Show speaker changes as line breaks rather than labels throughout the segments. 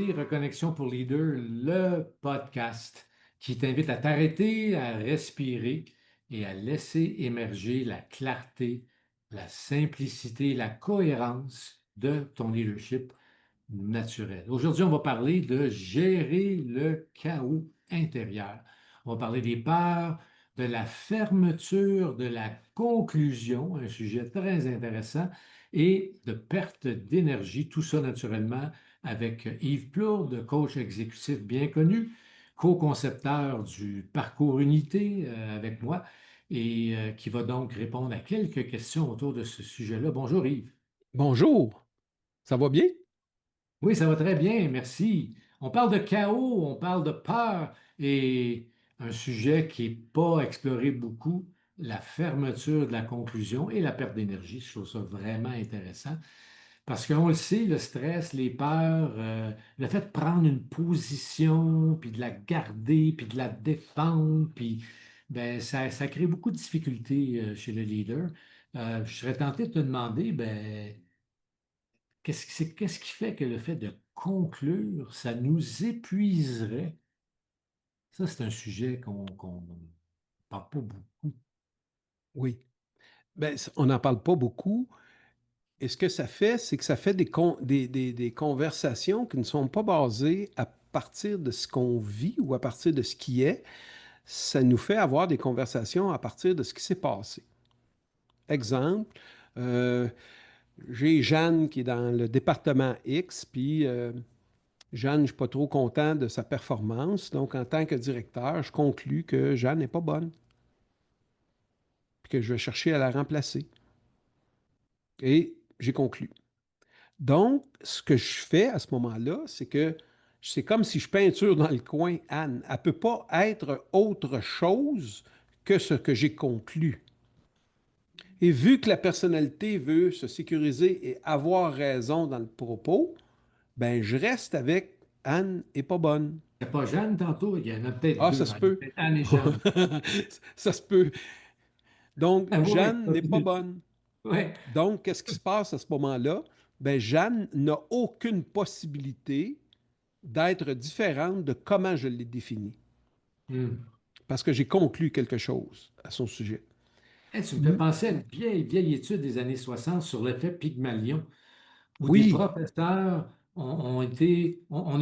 écouter Reconnexion pour Leader, le podcast qui t'invite à t'arrêter, à respirer et à laisser émerger la clarté, la simplicité, la cohérence de ton leadership naturel. Aujourd'hui, on va parler de gérer le chaos intérieur. On va parler des peurs, de la fermeture, de la conclusion, un sujet très intéressant, et de perte d'énergie, tout ça naturellement avec Yves Plourde, coach exécutif bien connu, co-concepteur du parcours Unité avec moi, et qui va donc répondre à quelques questions autour de ce sujet-là. Bonjour Yves.
Bonjour, ça va bien?
Oui, ça va très bien, merci. On parle de chaos, on parle de peur et un sujet qui n'est pas exploré beaucoup, la fermeture de la conclusion et la perte d'énergie. Je trouve ça vraiment intéressant parce qu'on le sait, le stress, les peurs, le fait de prendre une position, puis de la garder, puis de la défendre, puis ben, ça crée beaucoup de difficultés chez le leader. Je serais tenté de te demander, ben, qu'est-ce qui fait que le fait de conclure, ça nous épuiserait? Ça, c'est un sujet qu'on parle pas beaucoup.
Oui. Ben, on n'en parle pas beaucoup. Et ce que ça fait, c'est que ça fait des conversations qui ne sont pas basées à partir de ce qu'on vit ou à partir de ce qui est. Ça nous fait avoir des conversations à partir de ce qui s'est passé. Exemple, euh, j'ai Jeanne qui est dans le département X, puis Jeanne, je ne suis pas trop content de sa performance. Donc, en tant que directeur, je conclus que Jeanne n'est pas bonne, puis que je vais chercher à la remplacer. Et j'ai conclu. Donc, ce que je fais à ce moment-là, c'est que c'est comme si je peinture dans le coin Anne. Elle ne peut pas être autre chose que ce que j'ai conclu. Et vu que la personnalité veut se sécuriser et avoir raison dans le propos, ben je reste avec Anne est pas bonne.
C'est pas Jeanne tantôt, il y en a peut-être
Ah,
deux,
ça se
hein. Il y a
peut.
peut-être Anne et Jeanne.
Ça se peut. Donc,
Ah oui,
Jeanne n'est pas
oui.
bonne.
Ouais.
Donc, qu'est-ce qui se passe à ce moment-là? Ben, Jeanne n'a aucune possibilité d'être différente de comment je l'ai définie,
Hmm.
parce que j'ai conclu quelque chose à son sujet.
Hey, tu me fais
Mm.
penser à une vieille étude des années 60 sur l'effet Pygmalion, où des
Oui,
professeurs on a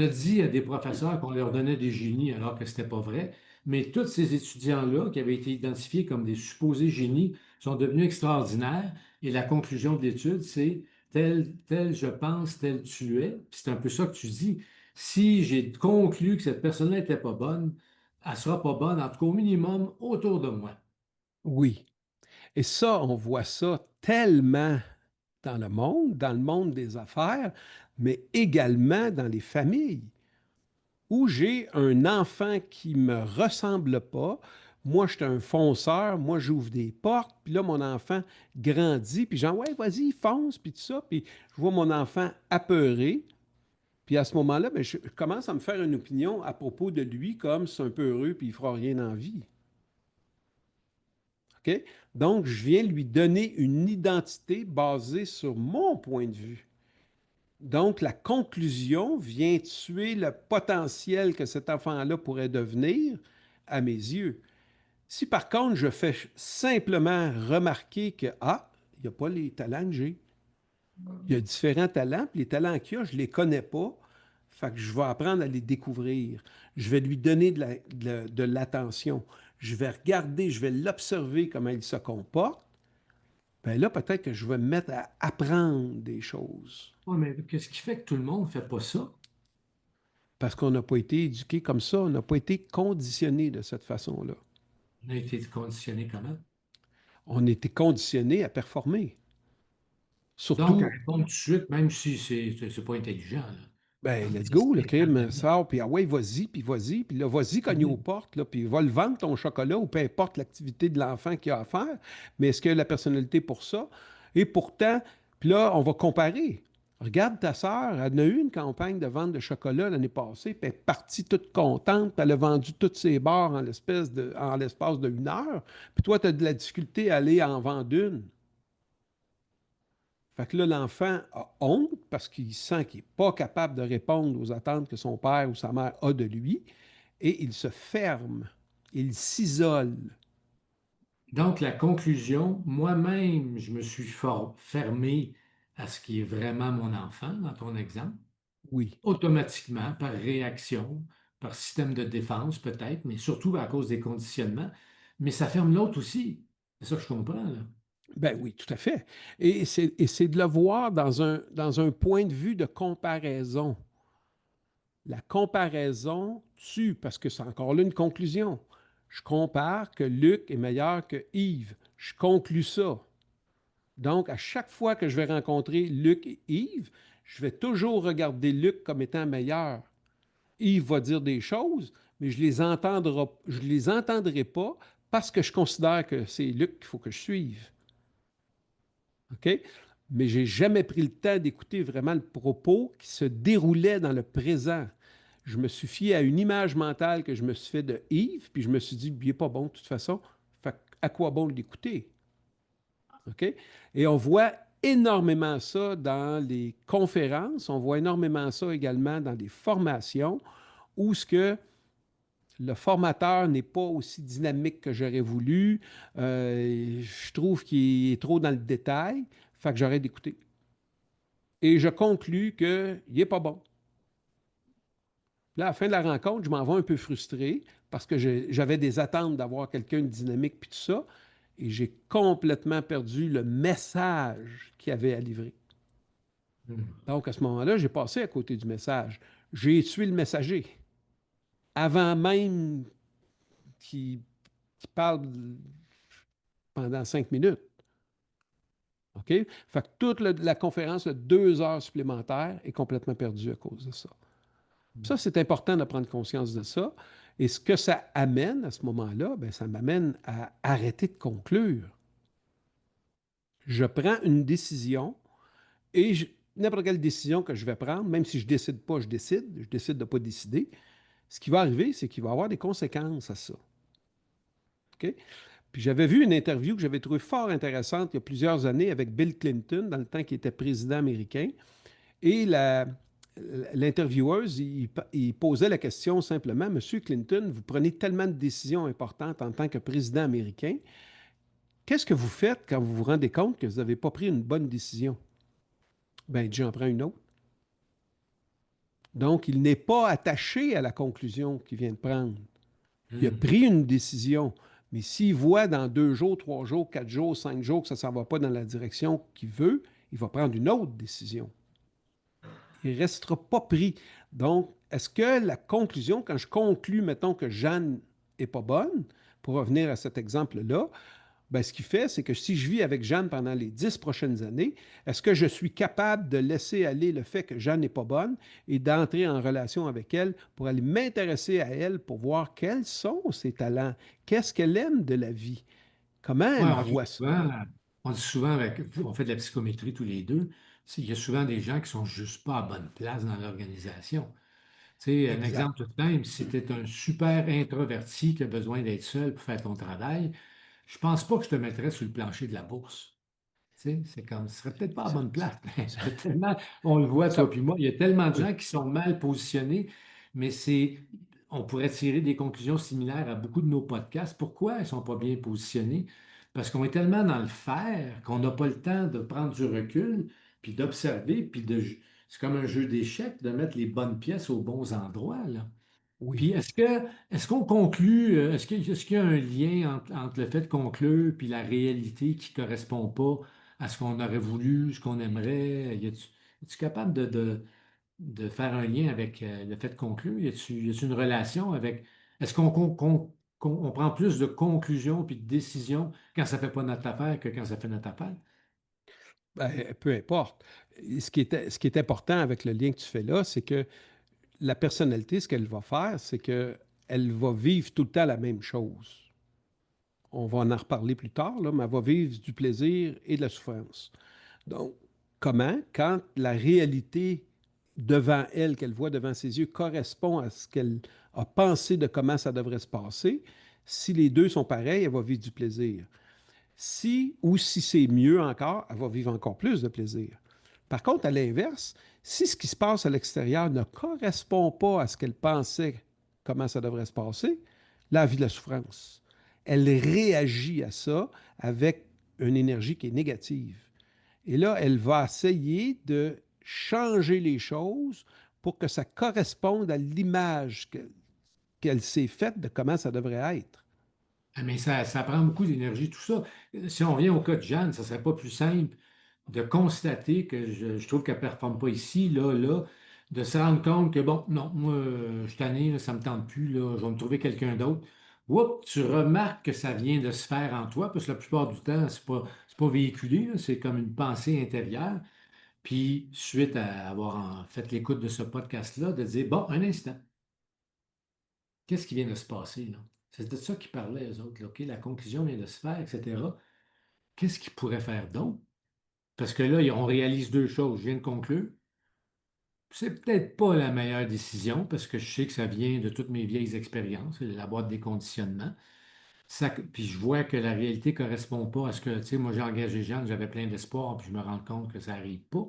dit à des professeurs qu'on leur donnait des génies alors que ce n'était pas vrai, mais tous ces étudiants-là qui avaient été identifiés comme des supposés génies sont devenus extraordinaires et la conclusion de l'étude, c'est tel je pense, tel tu es. Puis c'est un peu ça que tu dis. Si j'ai conclu que cette personne-là n'était pas bonne, elle ne sera pas bonne, en tout cas au minimum autour de moi.
oui. Et ça, on voit ça tellement dans le monde des affaires, mais également dans les familles, où j'ai un enfant qui me ressemble pas. Moi, je suis un fonceur, moi, j'ouvre des portes, puis là, mon enfant grandit, puis genre, ouais, vas-y, fonce, puis tout ça, puis je vois mon enfant apeuré. Puis à ce moment-là, ben, je commence à me faire une opinion à propos de lui comme c'est un peu heureux puis il fera rien en vie. OK? Donc, je viens lui donner une identité basée sur mon point de vue. Donc, la conclusion vient tuer le potentiel que cet enfant-là pourrait devenir à mes yeux. Si par contre, je fais simplement remarquer que, ah, il n'y a pas les talents que j'ai, il y a différents talents, puis les talents qu'il y a, je ne les connais pas. Fait que je vais apprendre à les découvrir. Je vais lui donner de l'attention. Je vais regarder, je vais l'observer comment il se comporte. Bien là, peut-être que je vais me mettre à apprendre des choses.
Oui, mais qu'est-ce qui fait que tout le monde ne fait pas ça?
Parce qu'on n'a pas été éduqué comme ça, on n'a pas été conditionné de cette façon-là.
On a été conditionné comment?
On a été conditionné à performer.
Donc, à
Surtout,
répondre tout de suite, même si c'est pas intelligent, là.
ben,
Comme
let's go, le
tester
crime
rapidement.
sort, puis ah ouais, puis là, vas-y cogner aux
Mhm.
portes, là, puis va le vendre ton chocolat ou peu importe l'activité de l'enfant qu'il a à faire, mais est-ce que la personnalité pour ça? Et pourtant, puis là, on va comparer. Regarde ta sœur, elle a eu une campagne de vente de chocolat l'année passée, puis elle est partie toute contente, puis elle a vendu toutes ses barres en l'espace d'1 heure, puis toi, tu as de la difficulté à aller en vendre une. Fait que là, l'enfant a honte parce qu'il sent qu'il n'est pas capable de répondre aux attentes que son père ou sa mère a de lui et il se ferme, il s'isole.
Donc, la conclusion, moi-même, je me suis fermé à ce qui est vraiment mon enfant, dans ton exemple,
Oui.
automatiquement, par réaction, par système de défense peut-être, mais surtout à cause des conditionnements. Mais ça ferme l'autre aussi. C'est ça que je comprends, là.
Ben oui, tout à fait. Et c'est de le voir dans un point de vue de comparaison. La comparaison tue, parce que c'est encore là une conclusion. Je compare que Luc est meilleur que Yves. Je conclus ça. Donc, à chaque fois que je vais rencontrer Luc et Yves, je vais toujours regarder Luc comme étant meilleur. Yves va dire des choses, mais je les entendrai pas parce que je considère que c'est Luc qu'il faut que je suive. OK? Mais j'ai jamais pris le temps d'écouter vraiment le propos qui se déroulait dans le présent. Je me suis fié à une image mentale que je me suis fait de Yves, puis je me suis dit, il n'est pas bon de toute façon. Fait à quoi bon l'écouter? OK? Et on voit énormément ça dans les conférences, on voit énormément ça également dans des formations où ce que le formateur n'est pas aussi dynamique que j'aurais voulu. Je trouve qu'il est trop dans le détail. Fait que j'arrête d'écouter. Et je conclus qu'il n'est pas bon. Là, à la fin de la rencontre, je m'en vais un peu frustré parce que j'avais des attentes d'avoir quelqu'un de dynamique puis tout ça. Et j'ai complètement perdu le message qu'il avait à livrer.
Hmm.
Donc, à ce moment-là, j'ai passé à côté du message. J'ai tué le messager avant même qu'il parle pendant 5 minutes. OK? Fait que toute la conférence de 2 heures supplémentaires est complètement perdue à cause de ça. Ça, c'est important de prendre conscience de ça. Et ce que ça amène à ce moment-là, ben, ça m'amène à arrêter de conclure. Je prends une décision et n'importe quelle décision que je vais prendre, même si je ne décide pas, je décide de ne pas décider. Ce qui va arriver, c'est qu'il va y avoir des conséquences à ça. OK? Puis j'avais vu une interview que j'avais trouvée fort intéressante il y a plusieurs années avec Bill Clinton, dans le temps qu'il était président américain. Et l'intervieweuse, il posait la question simplement, Monsieur Clinton, vous prenez tellement de décisions importantes en tant que président américain, qu'est-ce que vous faites quand vous vous rendez compte que vous n'avez pas pris une bonne décision? Ben, j'en prends une autre. Donc, il n'est pas attaché à la conclusion qu'il vient de prendre. Il a
Hmm.
pris une décision, mais s'il voit dans 2 jours, 3 jours, 4 jours, 5 jours que ça ne s'en va pas dans la direction qu'il veut, il va prendre une autre décision. Il ne restera pas pris. Donc, est-ce que la conclusion, quand je conclus, mettons que Jeanne n'est pas bonne, pour revenir à cet exemple-là, ben, ce qu'il fait, c'est que si je vis avec Jeanne pendant les 10 prochaines années, est-ce que je suis capable de laisser aller le fait que Jeanne n'est pas bonne et d'entrer en relation avec elle pour aller m'intéresser à elle pour voir quels sont ses talents, qu'est-ce qu'elle aime de la vie, comment
Ouais,
elle voit ça?
on dit souvent on fait de la psychométrie tous les deux, il y a souvent des gens qui sont juste pas à bonne place dans l'organisation. Tu sais, un
Exact.
exemple tout simple, si tu es un super introverti qui a besoin d'être seul pour faire ton travail, je pense pas que je te mettrais sur le plancher de la bourse. Tu sais, c'est comme, ce serait peut-être pas à
Ça,
bonne place. Il y a tellement, on le voit, toi
ça-
puis moi, il y a tellement de
oui,
gens qui sont mal positionnés, mais on pourrait tirer des conclusions similaires à beaucoup de nos podcasts. Pourquoi ils ne sont pas bien positionnés? Parce qu'on est tellement dans le faire qu'on n'a pas le temps de prendre du recul, puis d'observer, c'est comme un jeu d'échecs, de mettre les bonnes pièces aux bons endroits, là. Puis
oui,
est-ce qu'on conclut, est-ce qu'il y a un lien entre le fait de conclure puis la réalité qui ne correspond pas à ce qu'on aurait voulu, ce qu'on aimerait? Es-tu capable de faire un lien avec le fait de conclure? Y a-tu une relation avec. Est-ce qu'on prend plus de conclusions puis de décisions quand ça ne fait pas notre affaire que quand ça fait notre affaire?
ben, peu importe. Et ce qui est important avec le lien que tu fais là, c'est que la personnalité, ce qu'elle va faire, c'est qu'elle va vivre tout le temps la même chose. On va en reparler plus tard, là, mais elle va vivre du plaisir et de la souffrance. Donc, comment, quand la réalité devant elle, qu'elle voit devant ses yeux, correspond à ce qu'elle a pensé de comment ça devrait se passer, si les deux sont pareils, elle va vivre du plaisir. Si, ou si c'est mieux encore, elle va vivre encore plus de plaisir. Par contre, à l'inverse, si ce qui se passe à l'extérieur ne correspond pas à ce qu'elle pensait comment ça devrait se passer, là, elle vit de la souffrance. Elle réagit à ça avec une énergie qui est négative. Et là, elle va essayer de changer les choses pour que ça corresponde à l'image qu'elle s'est faite de comment ça devrait être.
Ah, mais ça prend beaucoup d'énergie, tout ça. Si on revient au cas de Jeanne, ça ne serait pas plus simple de constater que je trouve qu'elle ne performe pas ici, là, là, de se rendre compte que, bon, non, moi, je suis tanné, là, ça ne me tente plus, là, je vais me trouver quelqu'un d'autre. Oups, tu remarques que ça vient de se faire en toi, parce que la plupart du temps, c'est pas véhiculé, là, c'est comme une pensée intérieure. Puis, suite à avoir fait l'écoute de ce podcast-là, de dire, bon, un instant, qu'est-ce qui vient de se passer, là? C'est de ça qu'ils parlaient, eux autres, là, OK? La conclusion vient de se faire, etc. Qu'est-ce qu'ils pourraient faire d'autre? Parce que là, on réalise deux choses. Je viens de conclure. C'est peut-être pas la meilleure décision parce que je sais que ça vient de toutes mes vieilles expériences, la boîte des conditionnements. Puis je vois que la réalité ne correspond pas à ce que, tu sais, moi j'ai engagé Jeanne, j'avais plein d'espoir, puis je me rends compte que ça n'arrive pas.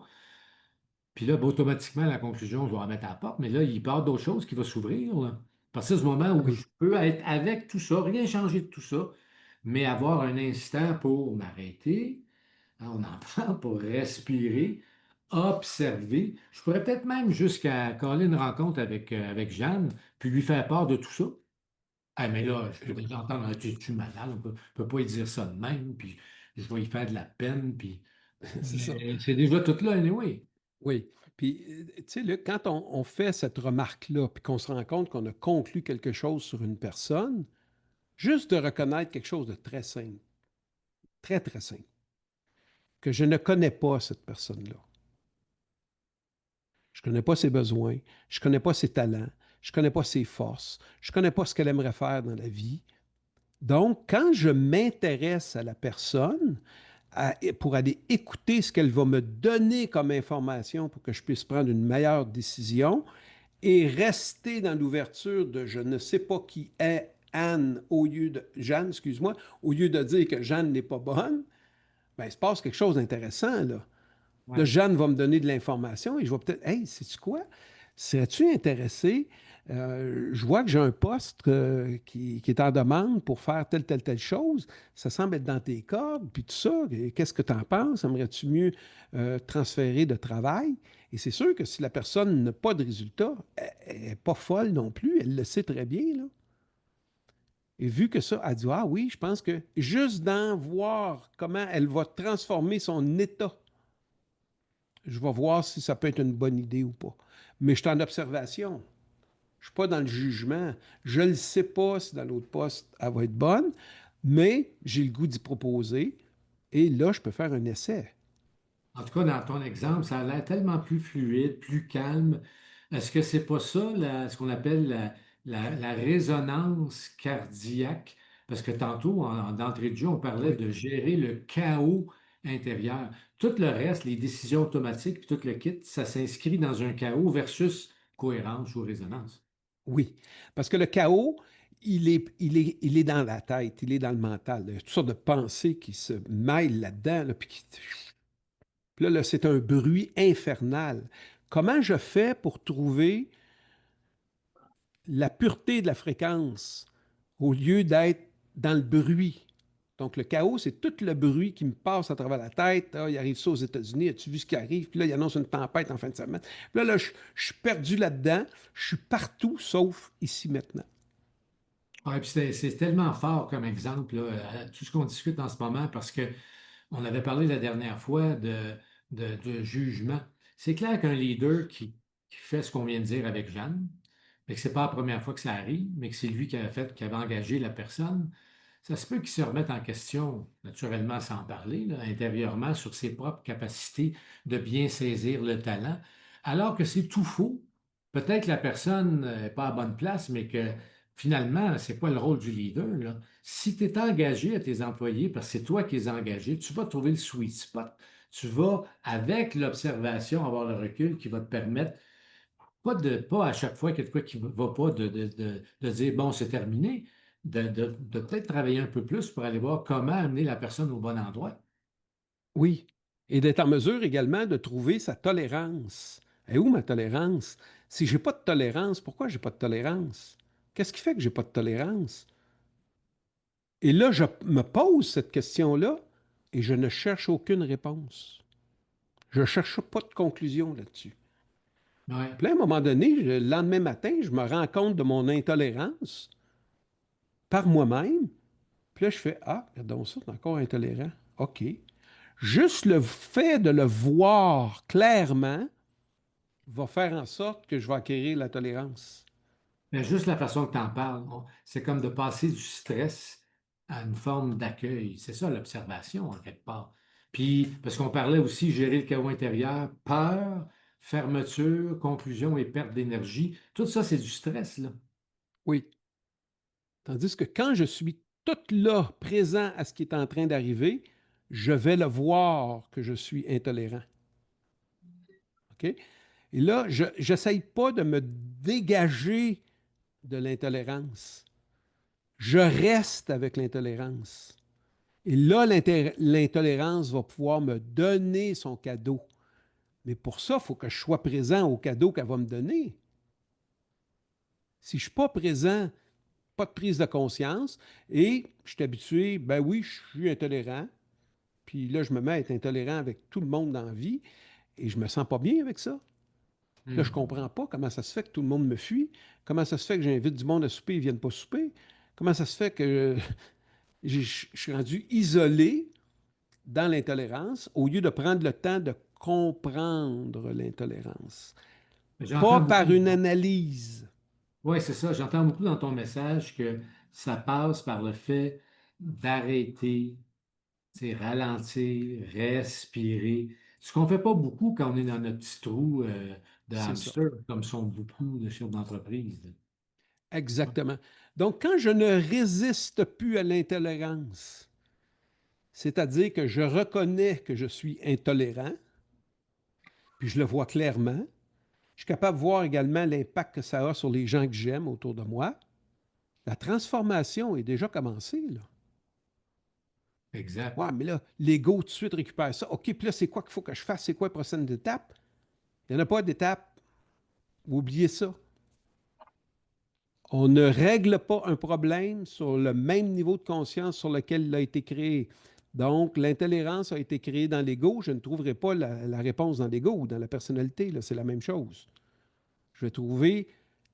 Puis là, ben, automatiquement, la conclusion, je vais la mettre à la porte, mais là, il part d'autres choses qui vont s'ouvrir, là. À partir du moment où
Oui,
je peux être avec tout ça, rien changer de tout ça, mais avoir un instant pour m'arrêter, hein, on en parle, pour respirer, observer. Je pourrais peut-être même jusqu'à caler une rencontre avec Jeanne, puis lui faire part de tout ça. Ah, mais là, je peux entendre, ah, tu es malade, on peut pas lui dire ça de même, puis je vais lui faire de la peine, puis
c'est ça.
mais c'est déjà tout là, anyway.
Oui. Puis, tu sais, là, quand on fait cette remarque-là, puis qu'on se rend compte qu'on a conclu quelque chose sur une personne, juste de reconnaître quelque chose de très simple, très, très simple, que je ne connais pas cette personne-là. Je ne connais pas ses besoins, je ne connais pas ses talents, je ne connais pas ses forces, je ne connais pas ce qu'elle aimerait faire dans la vie. Donc, quand je m'intéresse à la personne, pour aller écouter ce qu'elle va me donner comme information pour que je puisse prendre une meilleure décision et rester dans l'ouverture de je ne sais pas qui est Anne au lieu de Jeanne, excuse-moi, au lieu de dire que Jeanne n'est pas bonne, ben, il se passe quelque chose d'intéressant là. Là,
Ouais.
Jeanne va me donner de l'information et je vais peut-être, hey, sais-tu quoi? Serais-tu intéressé? Je vois que j'ai un poste qui est en demande pour faire telle chose. Ça semble être dans tes cordes, puis tout ça. Qu'est-ce que tu en penses? Aimerais-tu mieux transférer de travail? Et c'est sûr que si la personne n'a pas de résultat, elle n'est pas folle non plus, elle le sait très bien, là. Et vu que ça, elle dit, ah oui, je pense que juste d'en voir comment elle va transformer son état, je vais voir si ça peut être une bonne idée ou pas. Mais je suis en observation. Je ne suis pas dans le jugement. Je ne sais pas si dans l'autre poste, elle va être bonne, mais j'ai le goût d'y proposer. Et là, je peux faire un essai.
En tout cas, dans ton exemple, ça a l'air tellement plus fluide, plus calme. Est-ce que c'est pas ça, ce qu'on appelle la résonance cardiaque? Parce que tantôt, d'entrée de jeu, on parlait
Oui.
de gérer le chaos intérieur. Tout le reste, les décisions automatiques, puis tout le kit, ça s'inscrit dans un chaos versus cohérence ou résonance.
Oui. Parce que le chaos, il est dans la tête, il est dans le mental. Il y a toutes sortes de pensées qui se mêlent là-dedans. Là, puis là, c'est un bruit infernal. Comment je fais pour trouver la pureté de la fréquence au lieu d'être dans le bruit? Donc, le chaos, c'est tout le bruit qui me passe à travers la tête. Ah, il arrive ça aux États-Unis, as-tu vu ce qui arrive? Puis là, il annonce une tempête en fin de semaine. Puis là, je suis perdu là-dedans. Je suis partout sauf ici maintenant.
Ouais, puis c'est tellement fort comme exemple, là, tout ce qu'on discute en ce moment, parce que on avait parlé la dernière fois de jugement. C'est clair qu'un leader qui fait ce qu'on vient de dire avec Jeanne, mais que ce n'est pas la première fois que ça arrive, mais que c'est lui qui avait engagé la personne, ça se peut qu'il se remette en question, naturellement sans parler, là, intérieurement, sur ses propres capacités de bien saisir le talent, alors que c'est tout faux. Peut-être que la personne n'est pas à bonne place, mais que finalement, c'est quoi le rôle du leader, là? Si tu es engagé à tes employés, parce que c'est toi qui les as engagés, tu vas trouver le sweet spot. Tu vas, avec l'observation, avoir le recul qui va te permettre, pas à chaque fois qu'il y a de quoi qui ne va pas, de dire, bon, c'est terminé, de peut-être travailler un peu plus pour aller voir comment amener la personne au bon endroit.
Oui. Et d'être en mesure également de trouver sa tolérance. Et où ma tolérance? Si j'ai pas de tolérance, pourquoi j'ai pas de tolérance? Qu'est-ce qui fait que j'ai pas de tolérance? Et là, je me pose cette question-là et je ne cherche aucune réponse. Je ne cherche pas de conclusion là-dessus.
Ouais.
Puis là, à un moment donné, le lendemain matin, je me rends compte de mon intolérance par moi-même. Puis là, je fais ah, regarde donc ça, t'es encore intolérant. OK. Juste le fait de le voir clairement va faire en sorte que je vais acquérir la tolérance.
Mais juste la façon que tu en parles, c'est comme de passer du stress à une forme d'accueil. C'est ça l'observation, en quelque part. Puis, parce qu'on parlait aussi gérer le chaos intérieur, peur, fermeture, conclusion et perte d'énergie. Tout ça, c'est du stress, là.
Oui. Tandis que quand je suis tout là, présent à ce qui est en train d'arriver, je vais le voir que je suis intolérant. OK? Et là, je n'essaye pas de me dégager de l'intolérance. Je reste avec l'intolérance. Et là, l'intolérance va pouvoir me donner son cadeau. Mais pour ça, il faut que je sois présent au cadeau qu'elle va me donner. Si je ne suis pas présent, pas de prise de conscience, et je suis habitué, ben oui, je suis intolérant, puis là, je me mets à être intolérant avec tout le monde dans la vie, et je ne me sens pas bien avec ça. Puis là, je ne
Hmm.
comprends pas comment ça se fait que tout le monde me fuit, comment ça se fait que j'invite du monde à souper, ils ne viennent pas souper, comment ça se fait que je suis rendu isolé dans l'intolérance au lieu de prendre le temps de comprendre l'intolérance. Pas
J'entends beaucoup.
par une analyse.
Oui, c'est ça. J'entends beaucoup dans ton message que ça passe par le fait d'arrêter, tu sais, ralentir, respirer. Ce qu'on ne fait pas beaucoup quand on est dans notre petit trou de
C'est ça.
hamster, comme sont beaucoup de chefs d'entreprise.
Exactement. Donc, quand je ne résiste plus à l'intolérance, c'est-à-dire que je reconnais que je suis intolérant, puis je le vois clairement, je suis capable de voir également l'impact que ça a sur les gens que j'aime autour de moi. La transformation est déjà commencée, là.
Exact.
Ouais, mais là, l'ego tout de suite récupère ça. OK, puis là, c'est quoi qu'il faut que je fasse? C'est quoi la prochaine étape? Il n'y en a pas d'étape. Oubliez ça. On ne règle pas un problème sur le même niveau de conscience sur lequel il a été créé. Donc, l'intolérance a été créée dans l'ego. Je ne trouverai pas la réponse dans l'ego ou dans la personnalité. C'est la même chose. Je vais trouver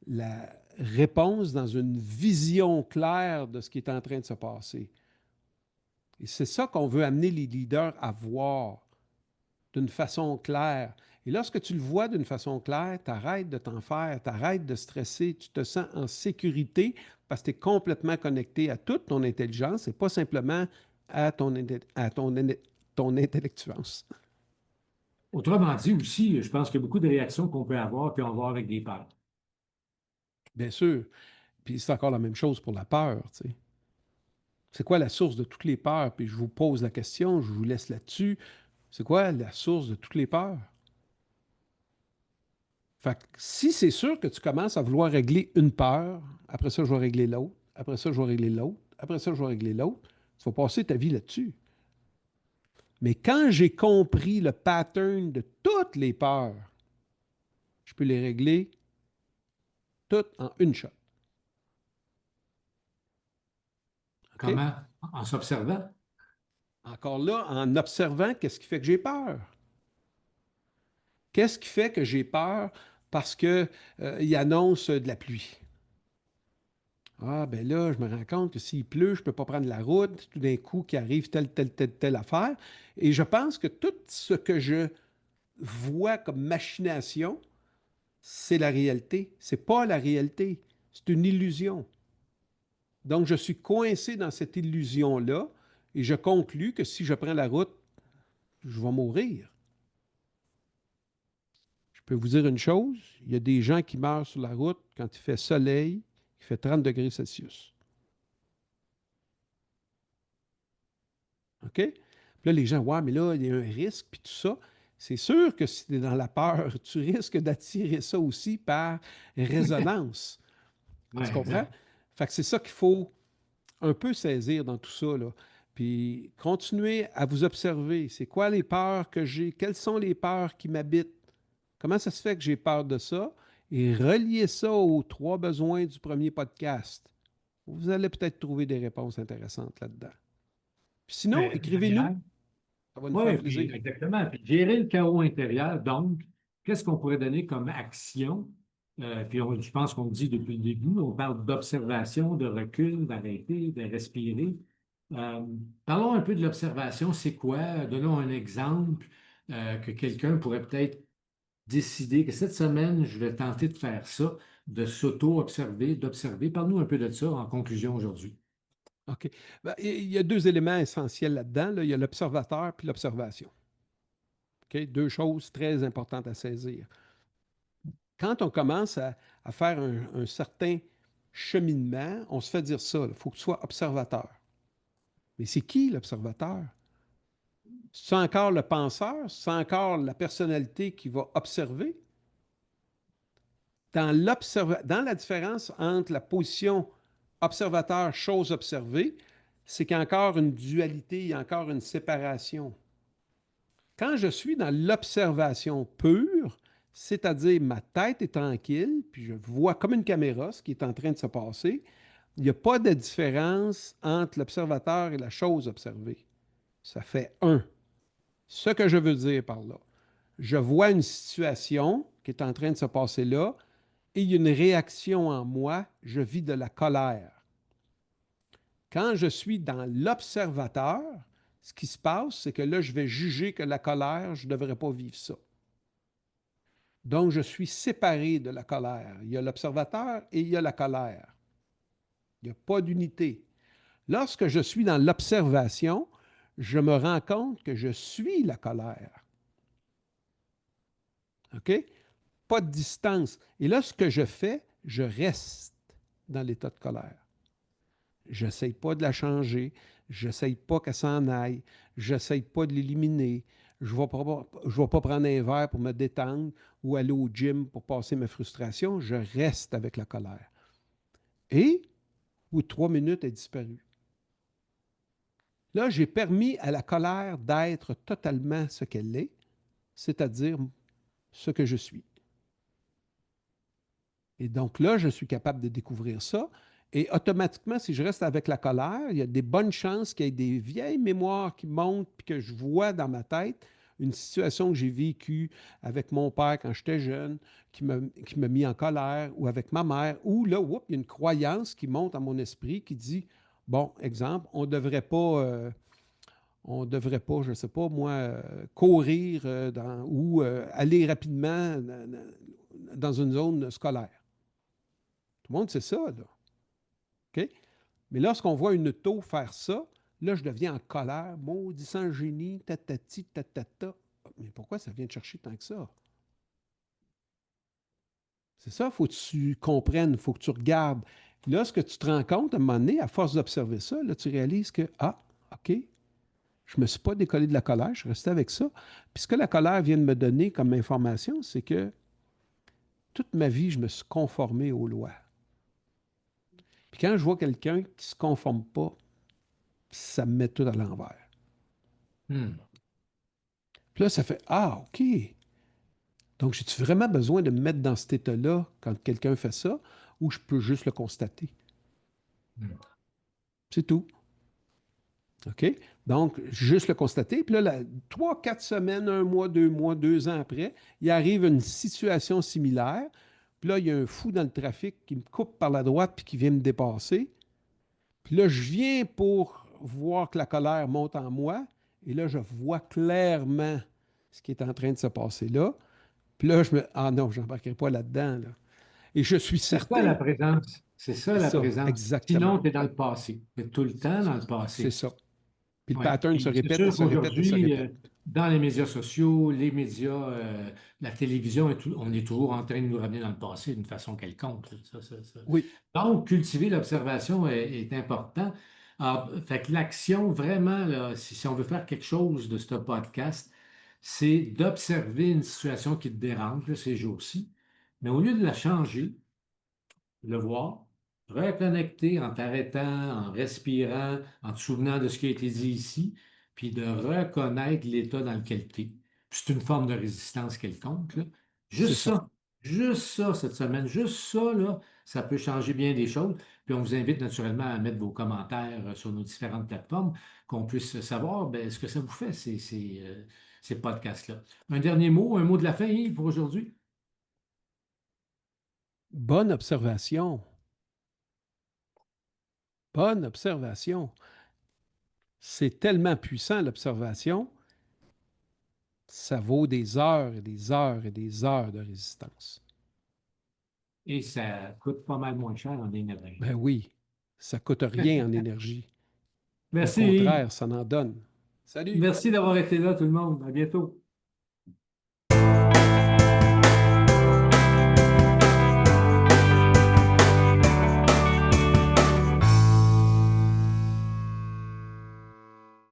la réponse dans une vision claire de ce qui est en train de se passer. Et c'est ça qu'on veut amener les leaders à voir d'une façon claire. Et lorsque tu le vois d'une façon claire, tu arrêtes de t'en faire, tu arrêtes de stresser, tu te sens en sécurité parce que tu es complètement connecté à toute ton intelligence et pas simplement à ton intellectuance.
Autrement dit aussi, je pense qu'il y a beaucoup de réactions qu'on peut avoir, puis on va avoir avec des peurs.
Bien sûr. Puis c'est encore la même chose pour la peur. Tu sais. C'est quoi la source de toutes les peurs? Puis je vous pose la question, je vous laisse là-dessus. C'est quoi la source de toutes les peurs? Fait que si c'est sûr que tu commences à vouloir régler une peur, après ça, je vais régler l'autre, après ça, je vais régler l'autre, après ça, je vais régler l'autre, tu vas passer ta vie là-dessus. Mais quand j'ai compris le pattern de toutes les peurs, je peux les régler toutes en une shot. OK?
Comment? En s'observant.
Encore là, en observant qu'est-ce qui fait que j'ai peur. Qu'est-ce qui fait que j'ai peur parce qu'il annonce de la pluie? Ah, ben là, je me rends compte que s'il pleut, je ne peux pas prendre la route, tout d'un coup, qu'il arrive telle affaire. Et je pense que tout ce que je vois comme machination, c'est la réalité. C'est pas la réalité. C'est une illusion. Donc, je suis coincé dans cette illusion-là et je conclus que si je prends la route, je vais mourir. Je peux vous dire une chose, il y a des gens qui meurent sur la route quand il fait soleil, il fait 30 degrés Celsius. OK? Puis là, les gens, ouais, mais là, il y a un risque, puis tout ça. C'est sûr que si tu es dans la peur, tu risques d'attirer ça aussi par résonance.
Oui,
Tu comprends?
exact.
Fait que c'est ça qu'il faut. un peu saisir dans tout ça, là. Puis continuez à vous observer. C'est quoi les peurs que j'ai? Quelles sont les peurs qui m'habitent? Comment ça se fait que j'ai peur de ça? Et reliez ça aux trois besoins du premier podcast. Vous allez peut-être trouver des réponses intéressantes là-dedans. Puis sinon,
Mais
écrivez-nous. Ça va nous faire
oui, puis
plaisir.
exactement. Puis gérer le chaos intérieur, donc, qu'est-ce qu'on pourrait donner comme action? Puis je pense qu'on le dit depuis le début, on parle d'observation, de recul, d'arrêter, de respirer. Euh, Parlons un peu de l'observation, c'est quoi? Donnons un exemple que quelqu'un pourrait peut-être décider que cette semaine, je vais tenter de faire ça, de s'auto-observer, d'observer. Parle-nous un peu de ça en conclusion aujourd'hui.
OK. Ben, il y a deux éléments essentiels là-dedans, là. Il y a l'observateur puis l'observation. OK? Deux choses très importantes à saisir. Quand on commence à faire un certain cheminement, on se fait dire ça, il faut que tu sois observateur. Mais c'est qui l'observateur? C'est encore le penseur? C'est encore la personnalité qui va observer? Dans la différence entre la position observateur, chose observée, c'est qu'il y a encore une dualité, il y a encore une séparation. Quand je suis dans l'observation pure, c'est-à-dire ma tête est tranquille, puis je vois comme une caméra ce qui est en train de se passer, il n'y a pas de différence entre l'observateur et la chose observée. Ça fait un. Ce que je veux dire par là, je vois une situation qui est en train de se passer là, et il y a une réaction en moi, je vis de la colère. Quand je suis dans l'observateur, ce qui se passe, c'est que là, je vais juger que la colère, je ne devrais pas vivre ça. Donc, je suis séparé de la colère. Il y a l'observateur et il y a la colère. Il n'y a pas d'unité. Lorsque je suis dans l'observation, je me rends compte que je suis la colère. OK? Pas de distance. Et là, ce que je fais, je reste dans l'état de colère. Je n'essaye pas de la changer. Je n'essaye pas qu'elle s'en aille. Je n'essaye pas de l'éliminer. Je ne vais pas prendre un verre pour me détendre ou aller au gym pour passer ma frustration. Je reste avec la colère. Et, au bout de 3 minutes, elle est disparue. Là, j'ai permis à la colère d'être totalement ce qu'elle est, c'est-à-dire ce que je suis. Et donc là, je suis capable de découvrir ça. Et automatiquement, si je reste avec la colère, il y a des bonnes chances qu'il y ait des vieilles mémoires qui montent, puis que je vois dans ma tête une situation que j'ai vécue avec mon père quand j'étais jeune, qui m'a mis en colère, ou avec ma mère, ou là, il y a une croyance qui monte à mon esprit qui dit, bon, exemple, on devrait pas, je ne sais pas moi, courir ou aller rapidement dans une zone scolaire. Tout le monde sait ça, là. OK? Mais lorsqu'on voit une auto faire ça, là, je deviens en colère, maudit sans génie, tatati, tatata. Mais pourquoi ça vient te chercher tant que ça? C'est ça, il faut que tu comprennes, il faut que tu regardes. Lorsque tu te rends compte, à un moment donné, à force d'observer ça, là, tu réalises que, ah, OK, je ne me suis pas décollé de la colère, je suis resté avec ça. Puis ce que la colère vient de me donner comme information, c'est que toute ma vie, je me suis conformé aux lois. Puis quand je vois quelqu'un qui ne se conforme pas, ça me met tout à l'envers.
Hmm.
Puis là, ça fait ah, OK. Donc, j'ai-tu vraiment besoin de me mettre dans cet état-là quand quelqu'un fait ça ou je peux juste le constater?
Hmm.
C'est tout. OK? Donc, juste le constater. Puis là, 3, 4 semaines, 1 mois, 2 mois, 2 ans après, il arrive une situation similaire. Puis là, il y a un fou dans le trafic qui me coupe par la droite puis qui vient me dépasser. Puis là, je viens pour voir que la colère monte en moi. Et là, je vois clairement ce qui est en train de se passer là. Puis là, ah non, je n'embarquerai pas là-dedans, là. Et je suis
C'est ça la
certain,
présence. C'est ça
c'est
la
ça,
présence.
exactement.
Sinon, tu es dans le passé. Tu es tout le temps dans le
C'est
passé.
ça. Puis le
Oui.
pattern se
Puis c'est
répète et
sûr
se répète et se
qu'aujourd'hui,
répète.
dans les médias sociaux, les médias, la télévision, on est toujours en train de nous ramener dans le passé d'une façon quelconque. Ça.
Oui,
Donc, cultiver l'observation est important. Alors, fait que l'action, vraiment, là, si on veut faire quelque chose de ce podcast, c'est d'observer une situation qui te dérange là, ces jours-ci. Mais au lieu de la changer, le voir, reconnecter en t'arrêtant, en respirant, en te souvenant de ce qui a été dit ici, puis de reconnaître l'état dans lequel tu es. C'est une forme de résistance quelconque, là.
C'est ça.
Juste ça cette semaine, juste ça, là, ça peut changer bien des choses. Puis on vous invite naturellement à mettre vos commentaires sur nos différentes plateformes, qu'on puisse savoir ben, ce que ça vous fait, ces podcasts-là. Un dernier mot, un mot de la fin, Yves, pour aujourd'hui?
Bonne observation. Bonne observation. C'est tellement puissant, l'observation, ça vaut des heures et des heures et des heures de résistance.
Et ça coûte pas mal moins cher en énergie.
Ben oui, ça coûte rien en énergie. Au
Merci, Yves.
contraire, ça en donne. Salut!
Merci d'avoir été là, tout le monde. À bientôt.